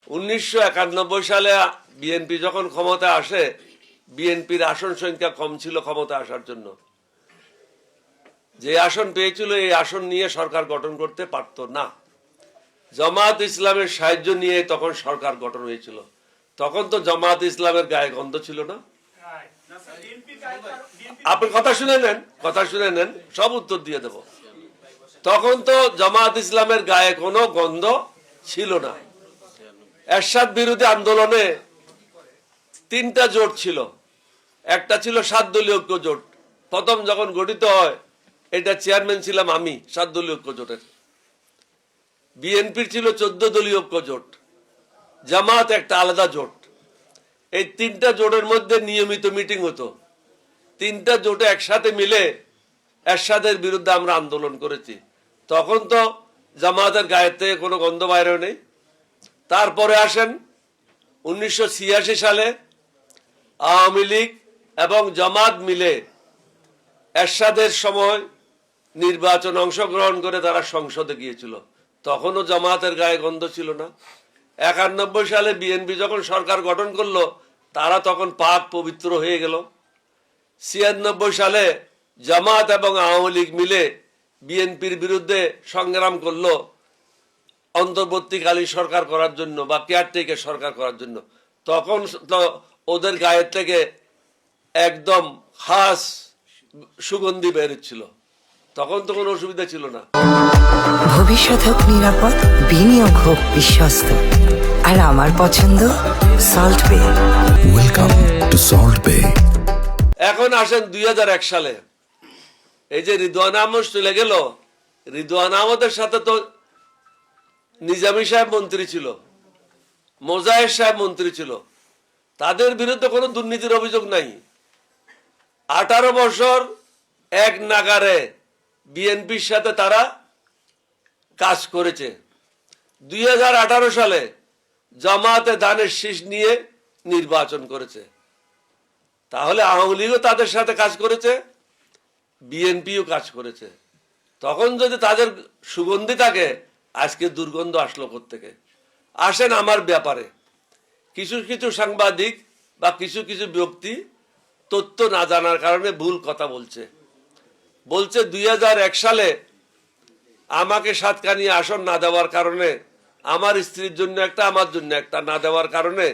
1991 সালে বিএনপি যখন ক্ষমতায় আসে, বিএনপির আসন সংখ্যা কম ছিল ক্ষমতায় আসার জন্য। যে আসন পেয়েছিল এই আসন নিয়ে সরকার গঠন করতে পারত না। জামাত ইসলামের সাহায্য নিয়ে তখন সরকার গঠন হয়েছিল। তখন তো জামাত ইসলামের গায়ে গন্ধ ছিল না। আপনি কথা শুনে নেন, সব উত্তর দিয়ে দেব। তখন তো জামাত ইসলামের গায়ে কোনো গন্ধ ছিল না। এরশাদ বিরোধী আন্দোলনে 3টা জোট ছিল। একটা ছিল 7 দলীয় ঐক্য জোট। প্রথম যখন গঠিত হয়, এটা চেয়ারম্যান ছিলাম আমি 7 দলীয় ঐক্য জোটের। বিএনপির ছিল 14 দলীয় ঐক্য জোট, জামাত একটা আলাদা জোট। এই 3টা জোটের মধ্যে নিয়মিত মিটিং হতো। 3টা জোটে একসাথে মিলে এরশাদের বিরুদ্ধে আমরা আন্দোলন করেছি। তখন তো জামাতের গায়ের থেকে কোনো গন্ধ বাইরেও নেই। তারপরে আসেন 1986 সালে আওয়ামী লীগ এবং জামাত মিলে এরশাদের সময় নির্বাচন অংশগ্রহণ করে তারা সংসদে গিয়েছিল। তখনও জামাতের গায়ে গন্ধ ছিল না। 91 সালে বিএনপি যখন সরকার গঠন করলো, তারা তখন পাক পবিত্র হয়ে গেল। 96 সালে জামাত এবং আওয়ামী লীগ মিলে বিএনপির বিরুদ্ধে সংগ্রাম করলো অন্তর্বর্তীকালীন সরকার করার জন্য বা কেয়ারটেকার সরকার করার জন্য। তখন তো ওদের গায়ের থেকে একদম খাস সুগন্ধি বেরোচ্ছিল। তখন তো কোনো অসুবিধা ছিল না। ভবিষ্যৎ হোক নিরাপদ, বিনিয়োগ হোক বিশ্বস্ত, আর আমার পছন্দ সল্ট বে। ওয়েলকাম টু সল্ট বে। এখন আসেন 2001 সালে, এই যে রিদওয়ান আহমদ চলে গেল, রিদওয়ান আহমদের সাথে তো নিজামী সাহেব মন্ত্রী ছিল, মোজাহের সাহেব মন্ত্রী ছিল। তাদের বিরুদ্ধে কোনো দুর্নীতির অভিযোগ নাই। 18 বছর এক নাগারে বিএনপির সাথে তারা কাজ করেছে। 2018 সালে জামাতে ধানের শীষ নিয়ে নির্বাচন করেছে। তাহলে আওয়ামী লীগও তাদের সাথে কাজ করেছে, বিএনপিও কাজ করেছে। তখন যদি তাদের সুগন্ধি থাকে, আজকে দুর্গন্ধ আসলো কোত্থেকে? আসেন আমার ব্যাপারে। কিছু কিছু সাংবাদিক বা কিছু কিছু ব্যক্তি তথ্য না জানার কারণে ভুল কথা বলছে। 2001 সালে আমাকে সাতকানিয়া আসন না দেওয়ার কারণে, আমার স্ত্রীর জন্য একটা, আমার জন্য একটা না দেওয়ার কারণে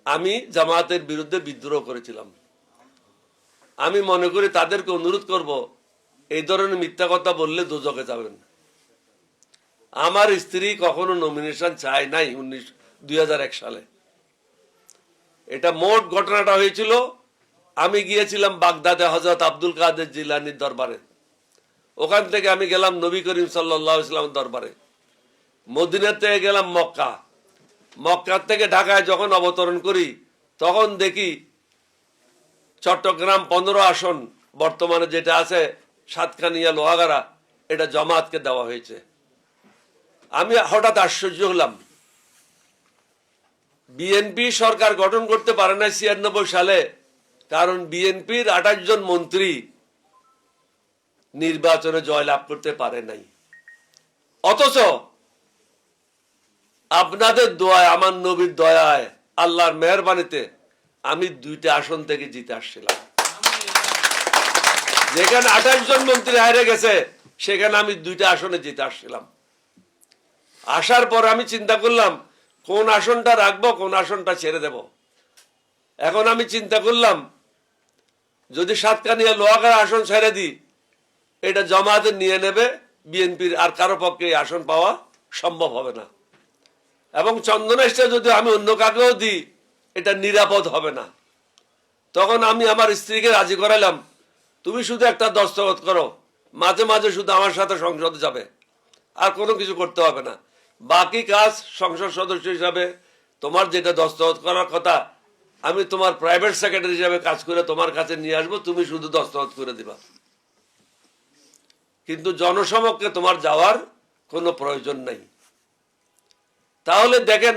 আমি জামাতের বিরুদ্ধে বিদ্রোহ করেছিলাম। আমি মনে করি তাদেরকে অনুরোধ করব, এই ধরনের মিথ্যা কথা বললে দোজখে যাবেন। আমার স্ত্রী কখনো নমিনেশন চায় নাই 2001 সালে। এটা মোট ঘটনাটা হয়েছিল, আমি গিয়েছিলাম বাগদাদে হযরত আব্দুল কাদের জিলানীর দরবারে। ওখান থেকে আমি গেলাম নবী করিম সাল্লাল্লাহু আলাইহি ওয়াসাল্লামের দরবারে। মদিনা থেকে গেলাম মক্কা। মক্কা থেকে ঢাকায় যখন অবতরণ করি, তখন দেখি চট্টগ্রাম 15 আসন বর্তমানে যেটা আছে সাতকানিয়া লোহাগাড়া, এটা জামাতকে দেওয়া হয়েছে। আমি হঠাৎ আশ্চর্য হলাম। বিএনপি সরকার গঠন করতে পারে না 96 সালে, কারণ বিএনপির 28 জন মন্ত্রী নির্বাচনে জয়লাভ করতে পারে নাই। অথচ আপনাদের দোয়ায়, আমার নবীর দয়ায়, আল্লাহর মেহেরবানিতে আমি 2টা আসন থেকে জিতে আসছিলাম। যেখানে 28 জন মন্ত্রী হারিয়ে গেছে, সেখানে আমি 2টা আসনে জিতে আসছিলাম। আসার পর আমি চিন্তা করলাম কোন আসনটা রাখবো, কোন আসনটা ছেড়ে দেব। এখন আমি চিন্তা করলাম, যদি সাতকানিয়া লোহাগাড়া আসন ছেড়ে দিই, এটা জামাতে নিয়ে নেবে, বিএনপির আর কারো পক্ষে এই আসন পাওয়া সম্ভব হবে না। এবং চন্দনেশটা যদি আমি অন্য কাকেও দিই, এটা নিরাপদ হবে না। তখন আমি আমার স্ত্রীকে রাজি করাইলাম, তুমি শুধু একটা দস্তখত করো, মাঝে মাঝে শুধু আমার সাথে সংসদে যাবে, আর কোনো কিছু করতে হবে না। বাকি কাজ সংসদ সদস্য হিসাবে তোমার যেটা দস্তখত করার কথা, আমি তোমার প্রাইভেট সেক্রেটারি হিসাবে কাজ করে তোমার কাছে নিয়ে আসবো, তুমি শুধু দস্তখত করে দিবা। কিন্তু জনসমক্ষে তোমার যাওয়ার কোনো প্রয়োজন নাই। তাহলে দেখেন